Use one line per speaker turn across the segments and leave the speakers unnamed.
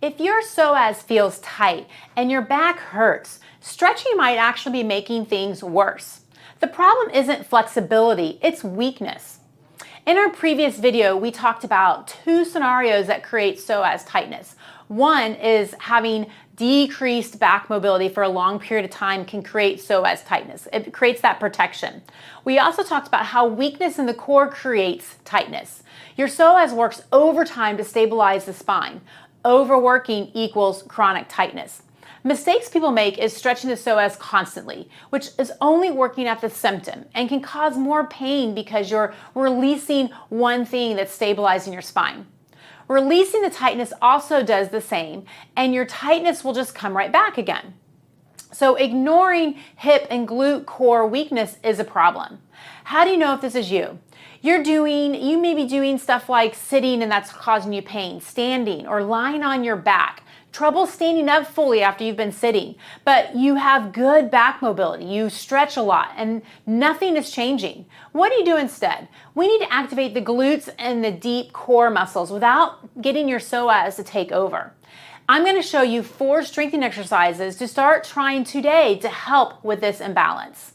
If your psoas feels tight and your back hurts, stretching might actually be making things worse. The problem isn't flexibility, it's weakness. In our previous video, we talked about two scenarios that create psoas tightness. One is having decreased back mobility for a long period of time can create psoas tightness. It creates that protection. We also talked about how weakness in the core creates tightness. Your psoas works overtime to stabilize the spine. Overworking equals chronic tightness. Mistakes people make is stretching the psoas constantly, which is only working at the symptom and can cause more pain because you're releasing one thing that's stabilizing your spine. Releasing the tightness also does the same, and your tightness will just come right back again. So ignoring hip and glute core weakness is a problem. How do you know if this is you? You may be doing stuff like sitting and that's causing you pain, standing or lying on your back, trouble standing up fully after you've been sitting, but you have good back mobility, you stretch a lot and nothing is changing. What do you do instead? We need to activate the glutes and the deep core muscles without getting your psoas to take over. I'm going to show you 4 strengthening exercises to start trying today to help with this imbalance.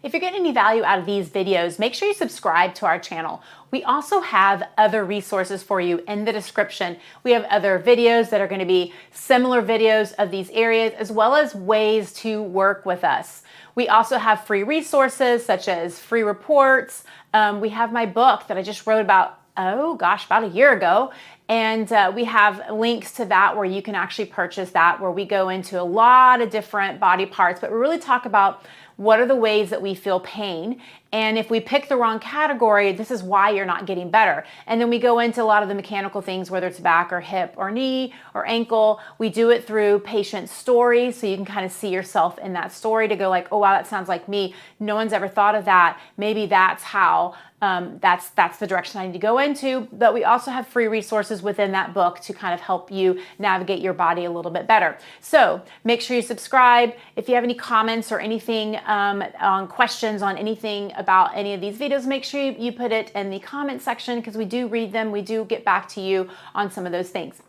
If you're getting any value out of these videos, make sure you subscribe to our channel. We also have other resources for you in the description. We have other videos that are going to be similar videos of these areas, as well as ways to work with us. We also have free resources such as free reports. We have my book that I just wrote about a year ago. And we have links to that where you can actually purchase that, where we go into a lot of different body parts, but we really talk about what are the ways that we feel pain. And if we pick the wrong category, this is why you're not getting better. And then we go into a lot of the mechanical things, whether it's back or hip or knee or ankle. We do it through patient stories, so you can kind of see yourself in that story to go like, oh wow, that sounds like me. No one's ever thought of that. Maybe that's how, that's the direction I need to go into. But we also have free resources within that book to kind of help you navigate your body a little bit better. So make sure you subscribe. If you have any comments or anything on questions on anything about any of these videos, make sure you put it in the comment section because we do read them. We do get back to you on some of those things.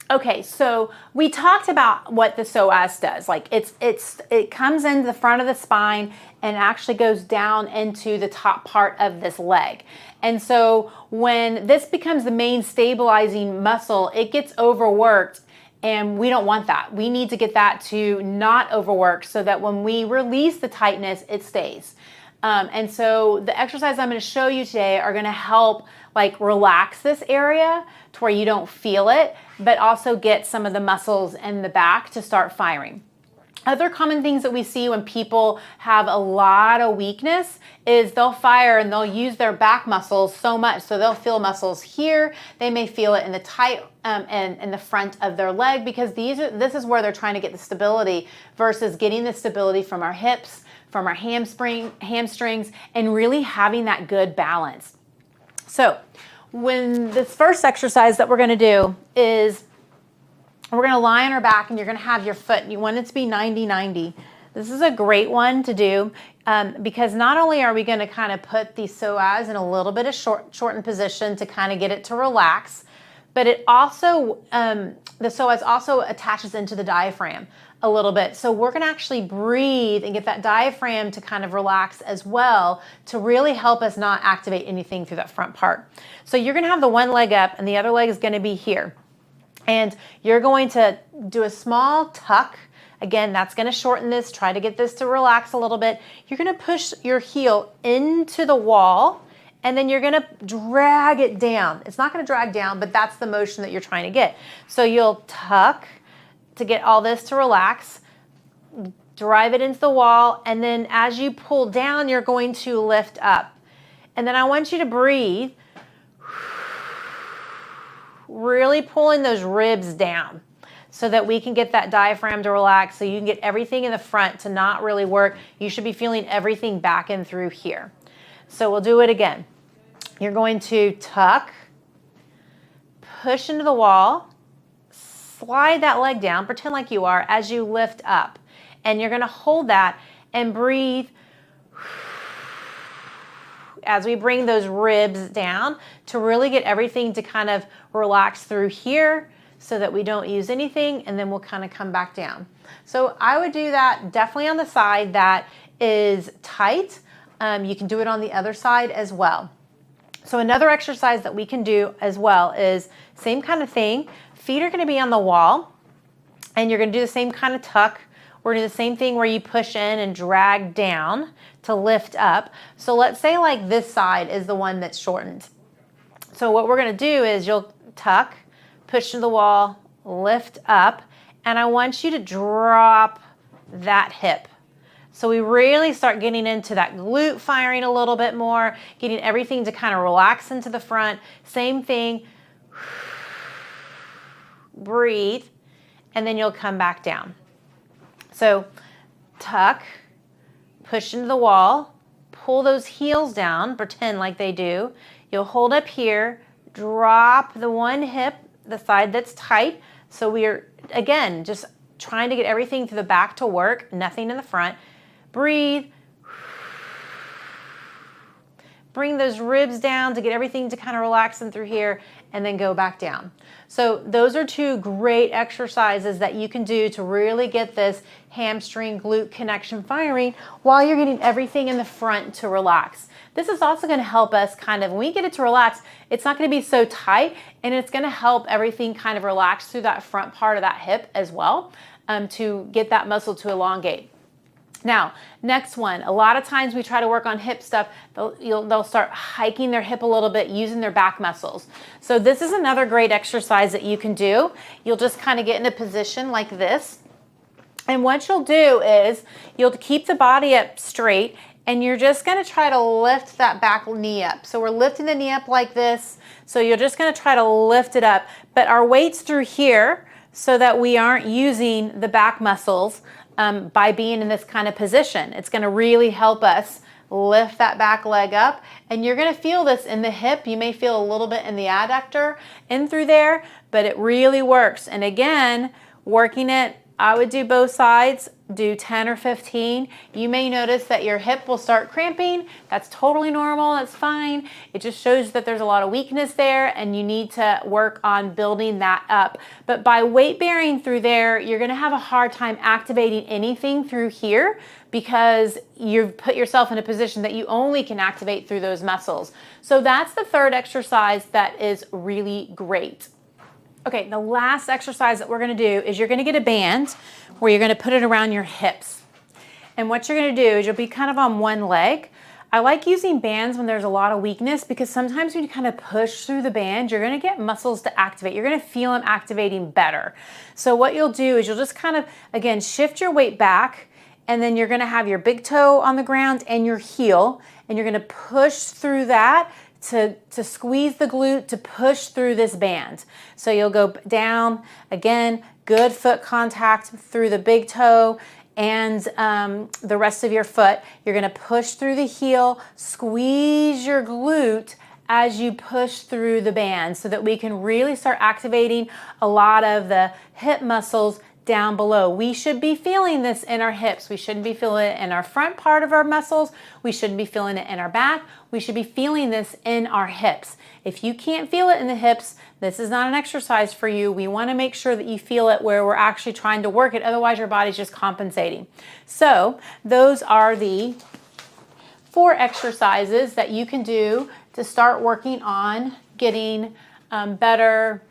Okay, so we talked about what the psoas does. Like it comes into the front of the spine and actually goes down into the top part of this leg. And so when this becomes the main stabilizing muscle, it gets overworked. And we don't want that. We need to get that to not overwork so that when we release the tightness, it stays. And so the exercises I'm going to show you today are going to help like relax this area to where you don't feel it, but also get some of the muscles in the back to start firing. Other common things that we see when people have a lot of weakness is they'll fire and they'll use their back muscles so much. So they'll feel muscles here. They may feel it in the tight and in the front of their leg because this is where they're trying to get the stability versus getting the stability from our hips, from our hamstrings, and really having that good balance. So when this first exercise that we're going to do is we're going to lie on our back and you're going to have your foot, and you want it to be 90-90. This is a great one to do because not only are we going to kind of put the psoas in a little bit of shortened position to kind of get it to relax, but it also, the psoas also attaches into the diaphragm a little bit. So we're going to actually breathe and get that diaphragm to kind of relax as well to really help us not activate anything through that front part. So you're going to have the one leg up and the other leg is going to be here. And you're going to do a small tuck. Again, that's going to shorten this. Try to get this to relax a little bit. You're going to push your heel into the wall and then you're going to drag it down. It's not going to drag down, but that's the motion that you're trying to get. So you'll tuck to get all this to relax, drive it into the wall, and then as you pull down, you're going to lift up. And then I want you to breathe, really pulling those ribs down so that we can get that diaphragm to relax, so you can get everything in the front to not really work. You should be feeling everything back and through here. So we'll do it again. You're going to tuck, push into the wall, slide that leg down, pretend like you are, as you lift up. And you're going to hold that and breathe as we bring those ribs down to really get everything to kind of relax through here so that we don't use anything, and then we'll kind of come back down. So I would do that definitely on the side that is tight. You can do it on the other side as well. So another exercise that we can do as well is same kind of thing. Feet are going to be on the wall, and you're going to do the same kind of tuck. We're going to do the same thing where you push in and drag down to lift up. So let's say like this side is the one that's shortened. So what we're going to do is you'll tuck, push to the wall, lift up, and I want you to drop that hip. So we really start getting into that glute firing a little bit more, getting everything to kind of relax into the front. Same thing. Breathe, and then you'll come back down. So tuck, push into the wall, pull those heels down, pretend like they do. You'll hold up here, drop the one hip, the side that's tight. So we're, again, just trying to get everything to the back to work, nothing in the front. Breathe. Bring those ribs down to get everything to kind of relax in through here, and then go back down. So those are two great exercises that you can do to really get this hamstring glute connection firing while you're getting everything in the front to relax. This is also going to help us kind of, when we get it to relax, it's not going to be so tight, and it's going to help everything kind of relax through that front part of that hip as well, to get that muscle to elongate. Now, next one, a lot of times we try to work on hip stuff, they'll start hiking their hip a little bit using their back muscles. So this is another great exercise that you can do. You'll just kind of get in a position like this. And what you'll do is you'll keep the body up straight, and you're just going to try to lift that back knee up. So we're lifting the knee up like this. So you're just going to try to lift it up, but our weight's through here so that we aren't using the back muscles. By being in this kind of position, it's going to really help us lift that back leg up, and you're going to feel this in the hip. You may feel a little bit in the adductor in through there, but it really works. And again, working it, I would do both sides, do 10 or 15. You may notice that your hip will start cramping. That's totally normal. That's fine. It just shows that there's a lot of weakness there, and you need to work on building that up. But by weight bearing through there, you're going to have a hard time activating anything through here because you've put yourself in a position that you only can activate through those muscles. So that's the third exercise that is really great. Okay, the last exercise that we're going to do is you're going to get a band where you're going to put it around your hips. And what you're going to do is you'll be kind of on one leg. I like using bands when there's a lot of weakness because sometimes when you kind of push through the band, you're going to get muscles to activate. You're going to feel them activating better. So what you'll do is you'll just kind of, again, shift your weight back, and then you're going to have your big toe on the ground and your heel, and you're going to push through that to squeeze the glute to push through this band. So you'll go down, again, good foot contact through the big toe and the rest of your foot. You're going to push through the heel, squeeze your glute as you push through the band so that we can really start activating a lot of the hip muscles down below. We should be feeling this in our hips. We shouldn't be feeling it in our front part of our muscles. We shouldn't be feeling it in our back. We should be feeling this in our hips. If you can't feel it in the hips, this is not an exercise for you. We want to make sure that you feel it where we're actually trying to work it. Otherwise, your body's just compensating. So those are the 4 exercises that you can do to start working on getting better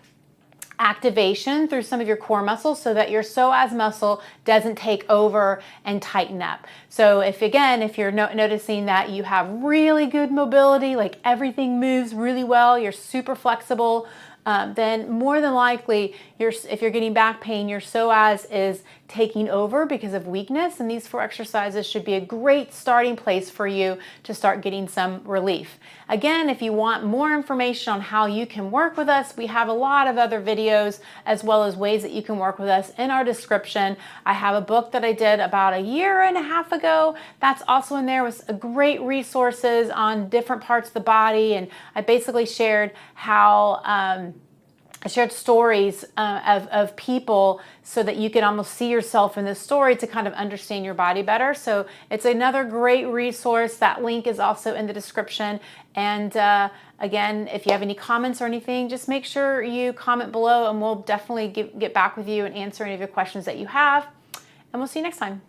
activation through some of your core muscles so that your psoas muscle doesn't take over and tighten up. So if you're noticing that you have really good mobility, like everything moves really well, you're super flexible, then more than likely, if you're getting back pain, your psoas is taking over because of weakness, and these 4 exercises should be a great starting place for you to start getting some relief. Again, if you want more information on how you can work with us, we have a lot of other videos as well as ways that you can work with us in our description. I have a book that I did about a year and a half ago. That's also in there with great resources on different parts of the body, and I basically shared how I shared stories of people so that you can almost see yourself in this story to kind of understand your body better. So it's another great resource. That link is also in the description. And again, if you have any comments or anything, just make sure you comment below and we'll definitely get back with you and answer any of your questions that you have. And we'll see you next time.